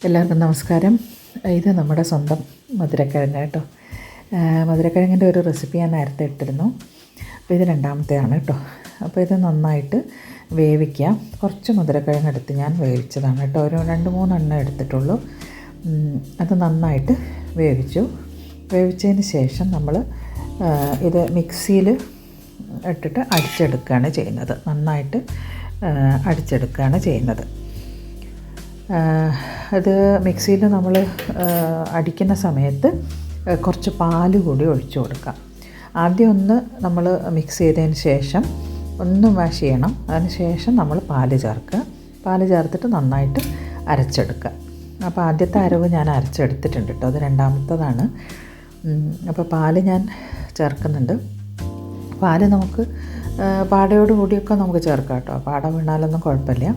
എല്ലാവർക്കും നമസ്കാരം. ഇത് നമ്മുടെ സ്വന്തം മധുരക്കിഴങ്ങ് കേട്ടോ. മധുരക്കിഴങ്ങിൻ്റെ ഒരു റെസിപ്പി ഞാൻ നേരത്തെ ഇട്ടിരുന്നു. അപ്പോൾ ഇത് രണ്ടാമത്തെയാണ് കേട്ടോ. അപ്പോൾ ഇത് നന്നായിട്ട് വേവിക്കുക. കുറച്ച് മധുരക്കിഴങ്ങ് എടുത്ത് ഞാൻ വേവിച്ചതാണ് കേട്ടോ. ഒരു 2-3 എണ്ണം എടുത്തിട്ടുള്ളൂ. അത് നന്നായിട്ട് വേവിച്ചതിന് ശേഷം നമ്മൾ ഇത് മിക്സിയിൽ ഇട്ടിട്ട് അടിച്ചെടുക്കുകയാണ് ചെയ്യുന്നത്. നന്നായിട്ട് അടിച്ചെടുക്കുകയാണ് ചെയ്യുന്നത്. അത് മിക്സിയിൽ നമ്മൾ അടിക്കുന്ന സമയത്ത് കുറച്ച് പാൽ കൂടി ഒഴിച്ചു കൊടുക്കാം. ആദ്യം ഒന്ന് നമ്മൾ മിക്സ് ചെയ്തതിന് ശേഷം ഒന്ന് വാഷ് ചെയ്യണം. അതിന് ശേഷം നമ്മൾ പാൽ ചേർത്തിട്ട് നന്നായിട്ട് അരച്ചെടുക്കുക. അപ്പോൾ ആദ്യത്തെ അരവ് ഞാൻ അരച്ചെടുത്തിട്ടുണ്ട് കേട്ടോ. അത് രണ്ടാമത്തതാണ്. അപ്പോൾ പാൽ ഞാൻ ചേർക്കുന്നുണ്ട്. പാൽ നമുക്ക് പാടയോട് കൂടിയൊക്കെ നമുക്ക് ചേർക്കാം കേട്ടോ. പാട വീണാലൊന്നും കുഴപ്പമില്ല.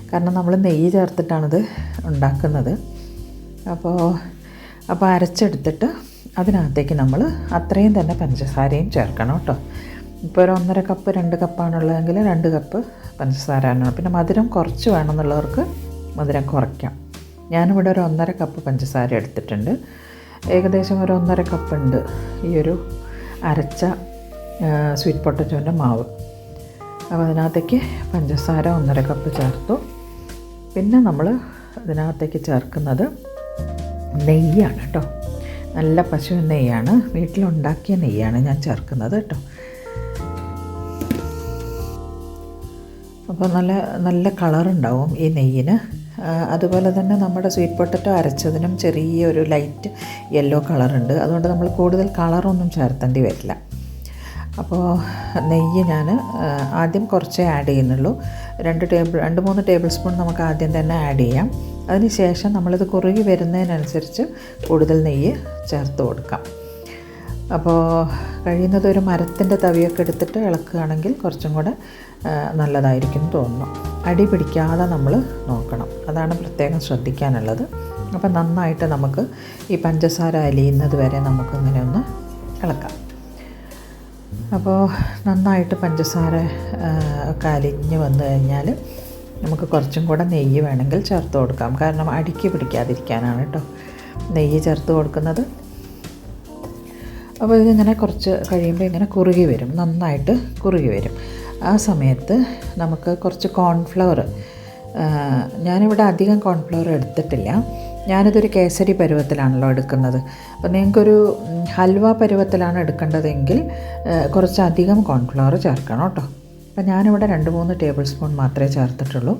കാരണം നമ്മൾ നെയ്യ് ചേർത്തിട്ടാണിത് ഉണ്ടാക്കുന്നത്. അപ്പോൾ അരച്ചെടുത്തിട്ട് അതിനകത്തേക്ക് നമ്മൾ അത്രയും തന്നെ പഞ്ചസാരയും ചേർക്കണം കേട്ടോ. ഇപ്പോൾ ഒരു 1.5 കപ്പ് 2 കപ്പാണുള്ളതെങ്കിൽ 2 കപ്പ് പഞ്ചസാരയാണ്. പിന്നെ മധുരം കുറച്ച് വേണമെന്നുള്ളവർക്ക് മധുരം കുറയ്ക്കാം. ഞാനിവിടെ ഒരു 1.5 കപ്പ് പഞ്ചസാര എടുത്തിട്ടുണ്ട്. ഏകദേശം ഒരു 1.5 കപ്പ് ഉണ്ട് ഈ ഒരു അരച്ച സ്വീറ്റ് പൊട്ടറ്റോൻ്റെ മാവ്. അപ്പോൾ അതിനകത്തേക്ക് പഞ്ചസാര 1.5 കപ്പ് ചേർത്തു. പിന്നെ നമ്മൾ അതിനകത്തേക്ക് ചേർക്കുന്നത് നെയ്യാണ് കേട്ടോ. നല്ല പശു നെയ്യാണ്, വീട്ടിലുണ്ടാക്കിയ നെയ്യാണ് ഞാൻ ചേർക്കുന്നത് കേട്ടോ. അപ്പോൾ നല്ല കളറുണ്ടാവും ഈ നെയ്യിന്. അതുപോലെ തന്നെ നമ്മുടെ സ്വീറ്റ് പൊട്ടറ്റോ അരച്ചതിനും ചെറിയൊരു ലൈറ്റ് യെല്ലോ കളറുണ്ട്. അതുകൊണ്ട് നമ്മൾ കൂടുതൽ കളറൊന്നും ചേർത്തേണ്ടി വരില്ല. അപ്പോൾ നെയ്യ് ഞാൻ ആദ്യം കുറച്ചേ ആഡ് ചെയ്യുന്നുള്ളൂ. 2-3 ടേബിൾ സ്പൂൺ നമുക്ക് ആദ്യം തന്നെ ആഡ് ചെയ്യാം. അതിന് ശേഷം നമ്മളിത് കുറുകി വരുന്നതിനനുസരിച്ച് കൂടുതൽ നെയ്യ് ചേർത്ത് കൊടുക്കാം. അപ്പോൾ കഴിയുന്നത് ഒരു മരത്തിൻ്റെ തവിയൊക്കെ എടുത്തിട്ട് ഇളക്കുകയാണെങ്കിൽ കുറച്ചും കൂടെ നല്ലതായിരിക്കും തോന്നുന്നു. അടി പിടിക്കാതെ നമ്മൾ നോക്കണം. അതാണ് പ്രത്യേകം ശ്രദ്ധിക്കാനുള്ളത്. അപ്പോൾ നന്നായിട്ട് നമുക്ക് ഈ പഞ്ചസാര അലിയുന്നത് വരെ നമുക്കിങ്ങനെ ഒന്ന് ഇളക്കാം. അപ്പോൾ നന്നായിട്ട് പഞ്ചസാര ഒക്കെ അലിഞ്ഞ് വന്നു കഴിഞ്ഞാൽ നമുക്ക് കുറച്ചും കൂടെ നെയ്യ് വേണമെങ്കിൽ ചേർത്ത് കൊടുക്കാം. കാരണം അടിക്ക് പിടിക്കാതിരിക്കാനാണ് കേട്ടോ നെയ്യ് ചേർത്ത് കൊടുക്കുന്നത്. അപ്പോൾ ഇതിങ്ങനെ കുറച്ച് കഴിയുമ്പോൾ ഇങ്ങനെ കുറുകി വരും, നന്നായിട്ട് കുറുകി വരും. ആ സമയത്ത് നമുക്ക് കുറച്ച് കോൺഫ്ലവർ, ഞാനിവിടെ അധികം കോൺഫ്ലവർ എടുത്തിട്ടില്ല. ഞാനിതൊരു കേസരി പരുവത്തിലാണല്ലോ എടുക്കുന്നത്. അപ്പോൾ നിങ്ങൾക്കൊരു ഹൽവ പരുവത്തിലാണ് എടുക്കേണ്ടതെങ്കിൽ കുറച്ചധികം കോൺഫ്ലവർ ചേർക്കണം കേട്ടോ. അപ്പോൾ ഞാനിവിടെ 2-3 ടേബിൾ സ്പൂൺ മാത്രമേ ചേർത്തിട്ടുള്ളൂ.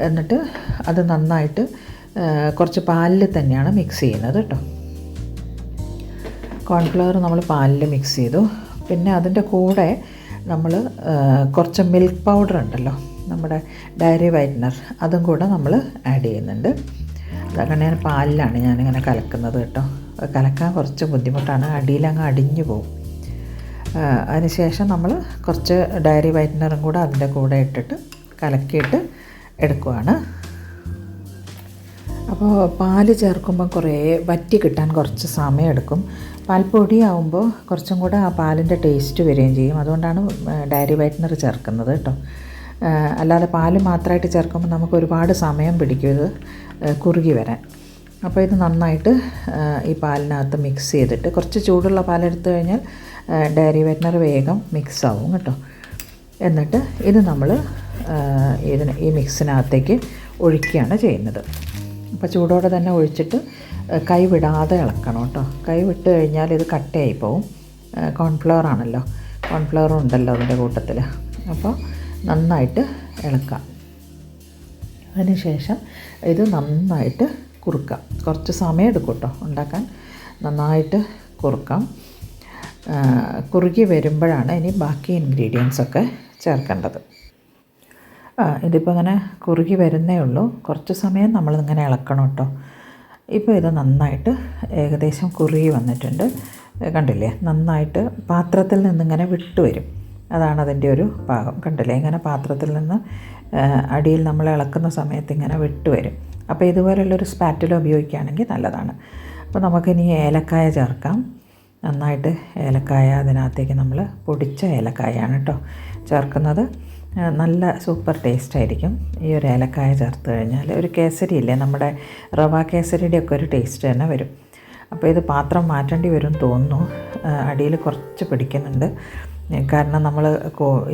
എന്നിട്ട് അത് നന്നായിട്ട് കുറച്ച് പാലിൽ തന്നെയാണ് മിക്സ് ചെയ്യുന്നത് കേട്ടോ. കോൺഫ്ലവർ നമ്മൾ പാലിൽ മിക്സ് ചെയ്തു. പിന്നെ അതിൻ്റെ കൂടെ നമ്മൾ കുറച്ച് മിൽക്ക് പൗഡർ ഉണ്ടല്ലോ, നമ്മുടെ ഡയറി വൈറ്റ്നർ, അതും കൂടെ നമ്മൾ ആഡ് ചെയ്യുന്നുണ്ട്. അതങ്ങനെ പാലിലാണ് ഞാനിങ്ങനെ കലക്കുന്നത് കേട്ടോ. കലക്കാൻ കുറച്ച് ബുദ്ധിമുട്ടാണ്, അടിയിലങ്ങ് അടിഞ്ഞു പോകും. അതിനുശേഷം നമ്മൾ കുറച്ച് ഡയറി വൈറ്റ്നറും കൂടെ അതിൻ്റെ കൂടെ ഇട്ടിട്ട് കലക്കിയിട്ട് എടുക്കുവാണ്. അപ്പോൾ പാല് ചേർക്കുമ്പോൾ കുറേ വറ്റി കിട്ടാൻ കുറച്ച് സമയമെടുക്കും. പാൽപ്പൊടിയാവുമ്പോൾ കുറച്ചും കൂടെ ആ പാലിൻ്റെ ടേസ്റ്റ് വരികയും ചെയ്യും. അതുകൊണ്ടാണ് ഡയറി വൈറ്റ്നർ ചേർക്കുന്നത് കേട്ടോ. അല്ലാതെ പാല് മാത്രമായിട്ട് ചേർക്കുമ്പോൾ നമുക്ക് ഒരുപാട് സമയം പിടിക്കും ഇത് കുറുകി വരാൻ. അപ്പോൾ ഇത് നന്നായിട്ട് ഈ പാലിനകത്ത് മിക്സ് ചെയ്തിട്ട്, കുറച്ച് ചൂടുള്ള പാലെടുത്ത് കഴിഞ്ഞാൽ ഡയറി വൈറ്റ്നർ വേഗം മിക്സ് ആവും കേട്ടോ. എന്നിട്ട് ഇത് നമ്മൾ ഈ മിക്സിനകത്തേക്ക് ഒഴിക്കുകയാണ് ചെയ്യുന്നത്. അപ്പോൾ ചൂടോടെ തന്നെ ഒഴിച്ചിട്ട് കൈ വിടാതെ ഇളക്കണം കേട്ടോ. കൈ വിട്ട് കഴിഞ്ഞാൽ ഇത് കട്ടയായി പോവും. കോൺഫ്ലവർ ആണല്ലോ, കോൺഫ്ലവറും ഉണ്ടല്ലോ അതിൻ്റെ കൂട്ടത്തിൽ. അപ്പോൾ നന്നായിട്ട് ഇളക്കാം. അതിനുശേഷം ഇത് നന്നായിട്ട് കുറുക്കാം. കുറച്ച് സമയം എടുക്കും കേട്ടോ ഉണ്ടാക്കാൻ. നന്നായിട്ട് കുറുക്കാം. കുറുകി വരുമ്പോഴാണ് ഇനി ബാക്കി ഇൻഗ്രീഡിയൻസൊക്കെ ചേർക്കേണ്ടത്. ഇതിപ്പോൾ ഇങ്ങനെ കുറുകി വരുന്നേ ഉള്ളൂ. കുറച്ച് സമയം നമ്മളിങ്ങനെ ഇളക്കണം കേട്ടോ. ഇപ്പോൾ ഇത് നന്നായിട്ട് ഏകദേശം കുറുകി വന്നിട്ടുണ്ട്. കണ്ടില്ലേ, നന്നായിട്ട് പാത്രത്തിൽ നിന്നിങ്ങനെ വിട്ട് വരും. അതാണ് അതിൻ്റെ ഒരു പാകം. കണ്ടില്ലേ, ഇങ്ങനെ പാത്രത്തിൽ നിന്ന് അടിയിൽ നമ്മൾ ഇളക്കുന്ന സമയത്ത് ഇങ്ങനെ വിട്ട് വരും. അപ്പോൾ ഇതുപോലുള്ളൊരു സ്പാറ്റുല ഉപയോഗിക്കുകയാണെങ്കിൽ നല്ലതാണ്. അപ്പോൾ നമുക്കിനി ഏലക്കായ ചേർക്കാം. നന്നായിട്ട് ഏലക്കായ അതിനകത്തേക്ക് നമ്മൾ പൊടിച്ച ഏലക്കായാണ് കേട്ടോ ചേർക്കുന്നത്. നല്ല സൂപ്പർ ടേസ്റ്റായിരിക്കും ഈ ഒരു ഏലക്കായ ചേർത്ത് കഴിഞ്ഞാൽ. ഒരു കേസരി ഇല്ലേ, നമ്മുടെ റവ കേസരിയുടെ ഒക്കെ ഒരു ടേസ്റ്റ് തന്നെ വരും. അപ്പോൾ ഇത് പാത്രം മാറ്റേണ്ടി വരും തോന്നുന്നു, അടിയിൽ കുറച്ച് പിടിക്കുന്നുണ്ട്. കാരണം നമ്മൾ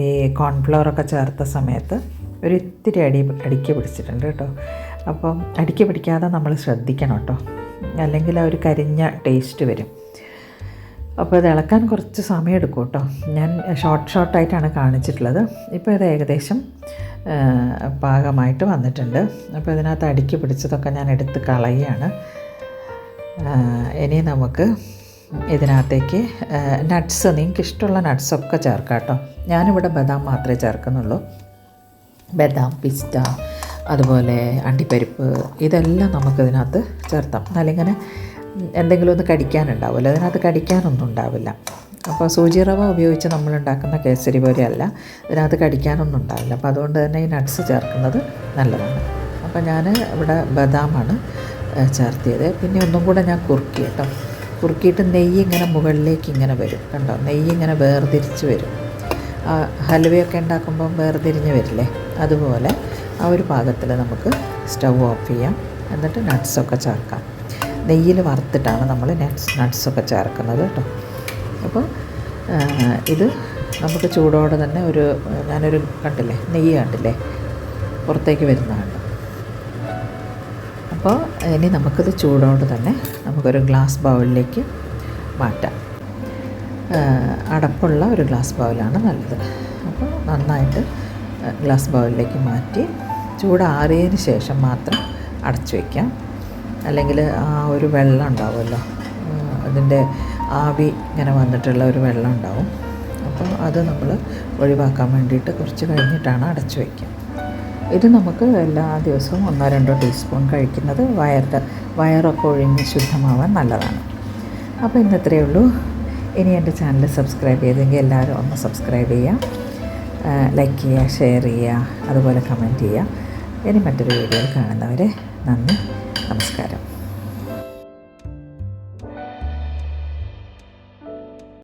ഈ കോൺഫ്ലവറൊക്കെ ചേർത്ത സമയത്ത് ഒരു ഇത്തിരി അടിക്ക് പിടിച്ചിട്ടുണ്ട് കേട്ടോ. അപ്പം അടിക്ക് പിടിക്കാതെ നമ്മൾ ശ്രദ്ധിക്കണം കേട്ടോ, അല്ലെങ്കിൽ ആ ഒരു കരിഞ്ഞ ടേസ്റ്റ് വരും. അപ്പോൾ ഇത് ഇളക്കാൻ കുറച്ച് സമയം എടുക്കും കേട്ടോ. ഞാൻ ഷോർട്ടായിട്ടാണ് കാണിച്ചിട്ടുള്ളത്. ഇപ്പോൾ ഇത് ഏകദേശം പാകമായിട്ട് വന്നിട്ടുണ്ട്. അപ്പോൾ ഇതിനകത്ത് അടിക്ക് പിടിച്ചതൊക്കെ ഞാൻ എടുത്ത് കളയുകയാണ്. ഇനി നമുക്ക് ഇതിനകത്തേക്ക് നട്ട്സ്, നിങ്ങൾക്ക് ഇഷ്ടമുള്ള നട്ട്സൊക്കെ ചേർക്കാം കേട്ടോ. ഞാനിവിടെ ബദാം മാത്രമേ ചേർക്കുന്നുള്ളൂ. ബദാം, പിസ്ത, അതുപോലെ അണ്ടിപ്പരിപ്പ്, ഇതെല്ലാം നമുക്കിതിനകത്ത് ചേർത്താം. എന്നാലിങ്ങനെ എന്തെങ്കിലും ഒന്ന് കടിക്കാനുണ്ടാവില്ല, അതിനകത്ത് കടിക്കാനൊന്നും ഉണ്ടാവില്ല. അപ്പോൾ സൂചി റവ ഉപയോഗിച്ച് നമ്മളുണ്ടാക്കുന്ന കേസരി പോലെയല്ല, ഇതിനകത്ത് കടിക്കാനൊന്നും ഉണ്ടാവില്ല. അപ്പോൾ അതുകൊണ്ട് തന്നെ ഈ നട്ട്സ് ചേർക്കുന്നത് നല്ലതാണ്. അപ്പോൾ ഞാൻ ഇവിടെ ബദാമാണ് ചേർത്തിയത്. പിന്നെ ഒന്നും കൂടെ ഞാൻ കുറുക്കി കേട്ടോ. കുറുക്കിയിട്ട് നെയ്യ് ഇങ്ങനെ മുകളിലേക്ക് ഇങ്ങനെ വരും കണ്ടോ, നെയ്യ് ഇങ്ങനെ വേർതിരിച്ച് വരും. ഹൽവയൊക്കെ ഉണ്ടാക്കുമ്പം വേർതിരിഞ്ഞ് വരില്ലേ, അതുപോലെ ആ ഒരു പാകത്തിൽ നമുക്ക് സ്റ്റൗ ഓഫ് ചെയ്യാം. എന്നിട്ട് നട്ട്സൊക്കെ ചേർക്കാം. നെയ്യിൽ വറുത്തിട്ടാണ് നമ്മൾ നട്ട്സൊക്കെ ചേർക്കുന്നത് കേട്ടോ. അപ്പോൾ ഇത് നമുക്ക് ചൂടോടെ തന്നെ ഞാനൊരു കണ്ടില്ലേ, നെയ്യ് കണ്ടില്ലേ പുറത്തേക്ക് വരുന്നതാണ്. അപ്പോൾ ഇനി നമുക്കിത് ചൂടോടെ തന്നെ നമുക്കൊരു ഗ്ലാസ് ബൗളിലേക്ക് മാറ്റാം. അടപ്പുള്ള ഒരു ഗ്ലാസ് ബൗളാണ് നല്ലത്. അപ്പോൾ നന്നായിട്ട് ഗ്ലാസ് ബൗളിലേക്ക് മാറ്റി ചൂടാറിയതിന് ശേഷം മാത്രം അടച്ചു വയ്ക്കാം. അല്ലെങ്കിൽ ആ ഒരു വെള്ളം ഉണ്ടാവുമല്ലോ, അതിൻ്റെ ആവി ഇങ്ങനെ വന്നിട്ടുള്ള ഒരു വെള്ളം ഉണ്ടാവും. അപ്പോൾ അത് നമ്മൾ ഒഴിവാക്കാൻ വേണ്ടിയിട്ട് കുറച്ച് കഴിഞ്ഞിട്ടാണ് അടച്ചു വയ്ക്കുക. ഇത് നമുക്ക് എല്ലാ ദിവസവും 1-2 ടീസ്പൂൺ കഴിക്കുന്നത് വയറൊക്കെ ഒഴിഞ്ഞ് ശുദ്ധമാവാൻ നല്ലതാണ്. അപ്പോൾ ഇന്ന് ഇത്രയേ ഉള്ളൂ. ഇനി എൻ്റെ ചാനൽ സബ്സ്ക്രൈബ് ചെയ്തെങ്കിൽ എല്ലാവരും ഒന്ന് സബ്സ്ക്രൈബ് ചെയ്യുക, ലൈക്ക് ചെയ്യുക, ഷെയർ ചെയ്യുക, അതുപോലെ കമൻറ്റ് ചെയ്യുക. ഇനി മറ്റൊരു വീഡിയോയിൽ കാണുന്നവരെ നന്ദി, നമസ്കാരം.